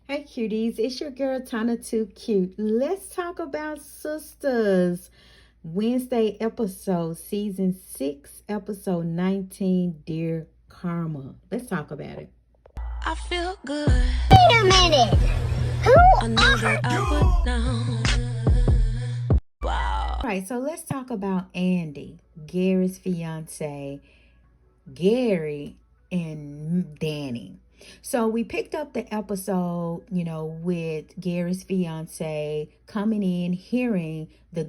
Hey cuties, it's your girl Tana Too Cute. Let's talk about sisters. Wednesday episode, season 6, episode 19, Dear Karma. Let's talk about it. I feel good. Wait a minute. Who I knew that I would know. Wow. All right, so let's talk about Andi, Gary's fiance, Gary and Danny. So we picked up the episode, with Gary's fiance coming in, hearing the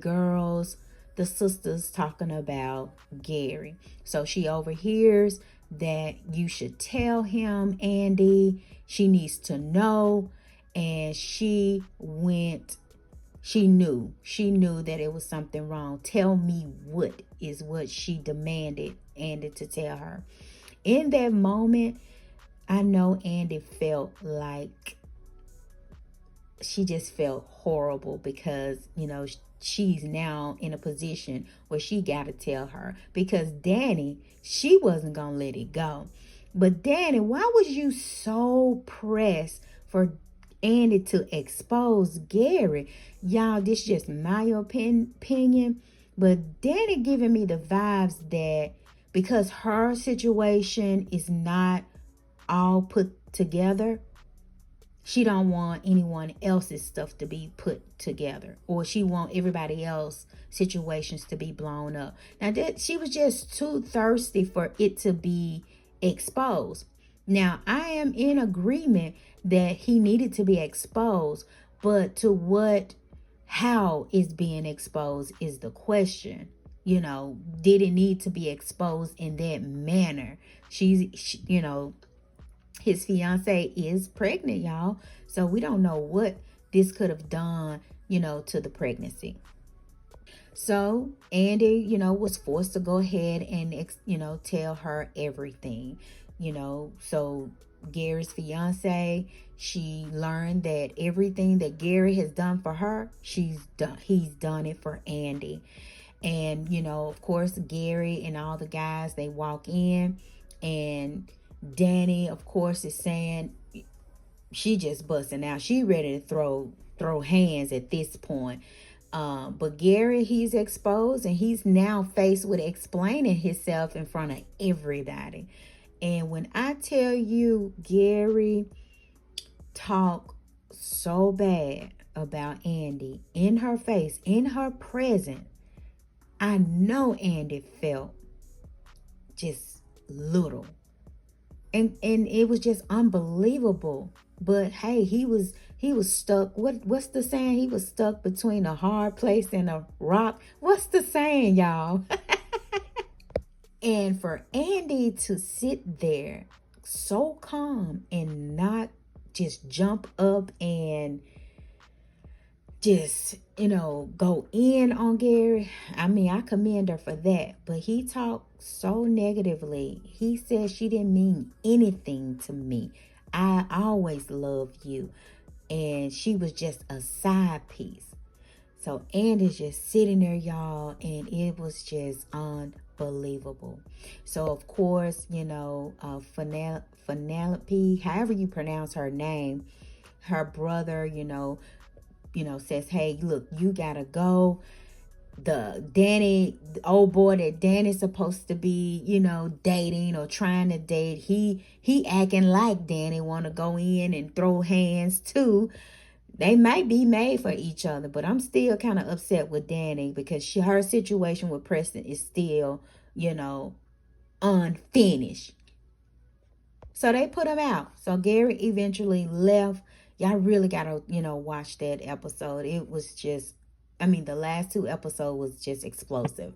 sisters talking about Gary. So she overhears that you should tell him, Andi. She needs to know. And she knew that it was something wrong. Tell me what is what she demanded Andi to tell her. In that moment, I know Andi felt like she just felt horrible because, she's now in a position where she got to tell her, because Danny, she wasn't going to let it go. But Danny, why was you so pressed for Andi to expose Gary? Y'all, this is just my opinion, but Danny giving me the vibes that because her situation is not all put together, she don't want anyone else's stuff to be put together, or she want everybody else situations to be blown up. Now that she was just too thirsty for it to be exposed. Now I am in agreement that he needed to be exposed, but how is being exposed is the question. Did it need to be exposed in that manner? His fiance is pregnant, y'all. So we don't know what this could have done, to the pregnancy. So Andi, was forced to go ahead and, tell her everything. So Gary's fiance, she learned that everything that Gary has done for her, he's done it for Andi. And, of course, Gary and all the guys, they walk in, and Danny, of course, is saying she just busting out. She ready to throw hands at this point. But Gary, he's exposed, and he's now faced with explaining himself in front of everybody. And when I tell you, Gary talk so bad about Andi in her face, in her presence, I know Andi felt just little. And it was just unbelievable. But hey, he was stuck. What's the saying? He was stuck between a hard place and a rock. What's the saying, y'all? And for Andi to sit there so calm and not just jump up and just, go in on Gary. I mean, I commend her for that. But he talked so negatively. He said she didn't mean anything to me. I always loved you. And she was just a side piece. So Andy's just sitting there, y'all, and it was just unbelievable. So, of course, Penelope, however you pronounce her name, her brother, says, hey, look, you gotta go. The old boy that Danny's supposed to be, dating or trying to date, he acting like Danny want to go in and throw hands too. They might be made for each other, but I'm still kind of upset with Danny because her situation with Preston is still, unfinished. So they put him out. So Gary eventually left. Y'all really gotta, watch that episode. It was just, the last 2 episodes was just explosive.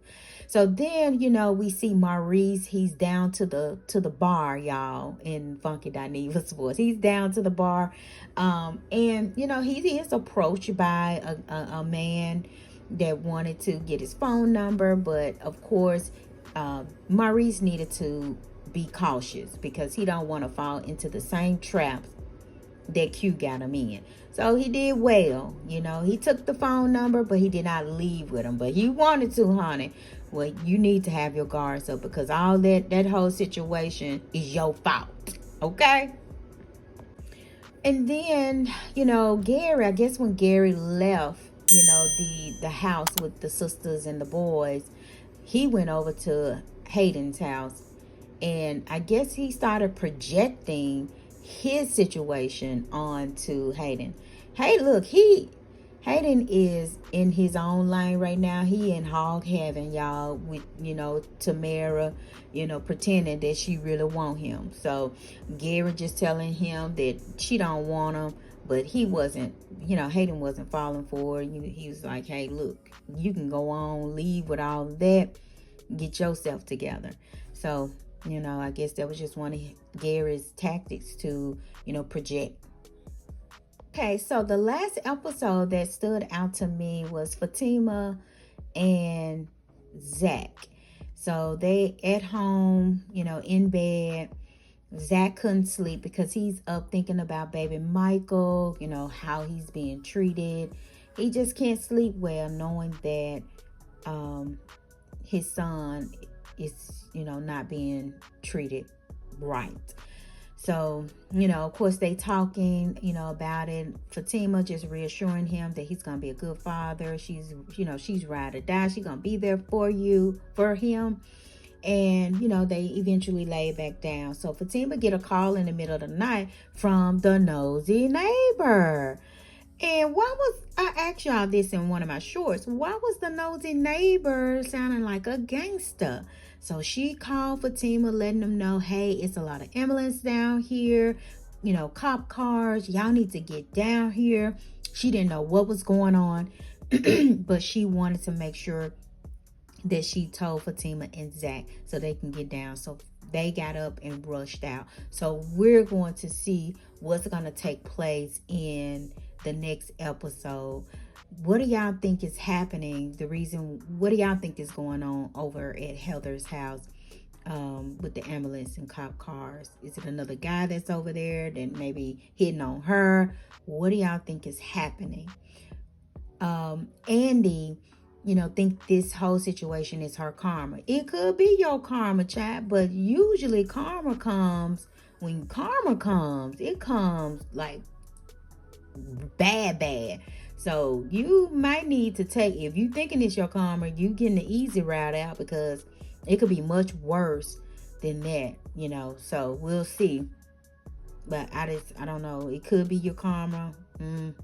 So then, we see Maurice. He's down to the bar, y'all, in Funky Dineva's voice. He's down to the bar. And, he is approached by a man that wanted to get his phone number. But, of course, Maurice needed to be cautious because he don't want to fall into the same traps that Q got him in. So he did well. He took the phone number, but he did not leave with him. But he wanted to, honey. Well, you need to have your guards up because all that whole situation is your fault. Okay? And then, Gary, I guess when Gary left, the house with the sisters and the boys, he went over to Hayden's house. And I guess he started projecting his situation onto Hayden. Hey, look, Hayden is in his own lane right now. He in hog heaven, y'all, with Tamara, pretending that she really want him. So Gary just telling him that she don't want him, but he wasn't. Hayden wasn't falling for it. He was like, "Hey, look, you can go on, leave with all of that, get yourself together." So I guess that was just one of Gary's tactics to project. Okay, so the last episode that stood out to me was Fatima and Zach. So they at home, in bed. Zach couldn't sleep because he's up thinking about baby Michael, how he's being treated. He just can't sleep well knowing that his son is, not being treated right. So, of course, they talking, about it. Fatima just reassuring him that he's gonna be a good father. She's ride or die. She's gonna be there for him. And, they eventually lay back down. So Fatima get a call in the middle of the night from the nosy neighbor. And I asked y'all this in one of my shorts, why was the nosy neighbor sounding like a gangster? So she called Fatima, letting them know, hey, it's a lot of ambulance down here, cop cars. Y'all need to get down here. She didn't know what was going on, but she wanted to make sure that she told Fatima and Zach so they can get down. So they got up and rushed out. So we're going to see what's going to take place in the next episode. What do y'all think is happening? What do y'all think is going on over at Heather's house with the ambulance and cop cars? Is it another guy that's over there that maybe hitting on her? What do y'all think is happening? Andi, think this whole situation is her karma. It could be your karma, chat, but usually karma comes, it comes like bad. So you might need to if you thinking it's your karma, you getting the easy route out, because it could be much worse than that, so we'll see. But I don't know. It could be your karma.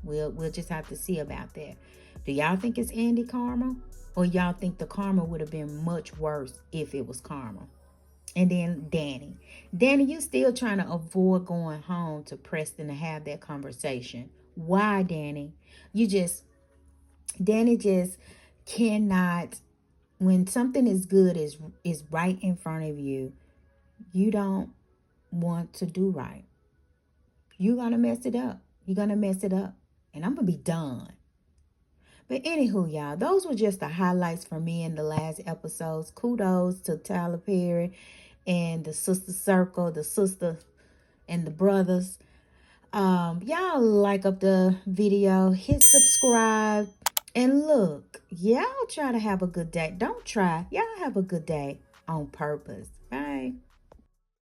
We'll just have to see about that. Do y'all think it's Andi karma? Or y'all think the karma would have been much worse if it was karma? And then Danny. Danny, you still trying to avoid going home to Preston to have that conversation. Why, Danny? Danny just cannot, when something is good is right in front of you, you don't want to do right. You're going to mess it up. You're going to mess it up. And I'm going to be done. But anywho, y'all, those were just the highlights for me in the last episodes. Kudos to Tyler Perry and the sister circle, the sister and the brothers. Y'all like up the video, hit subscribe, and look, y'all try to have a good day. Don't try. Y'all have a good day on purpose. Bye.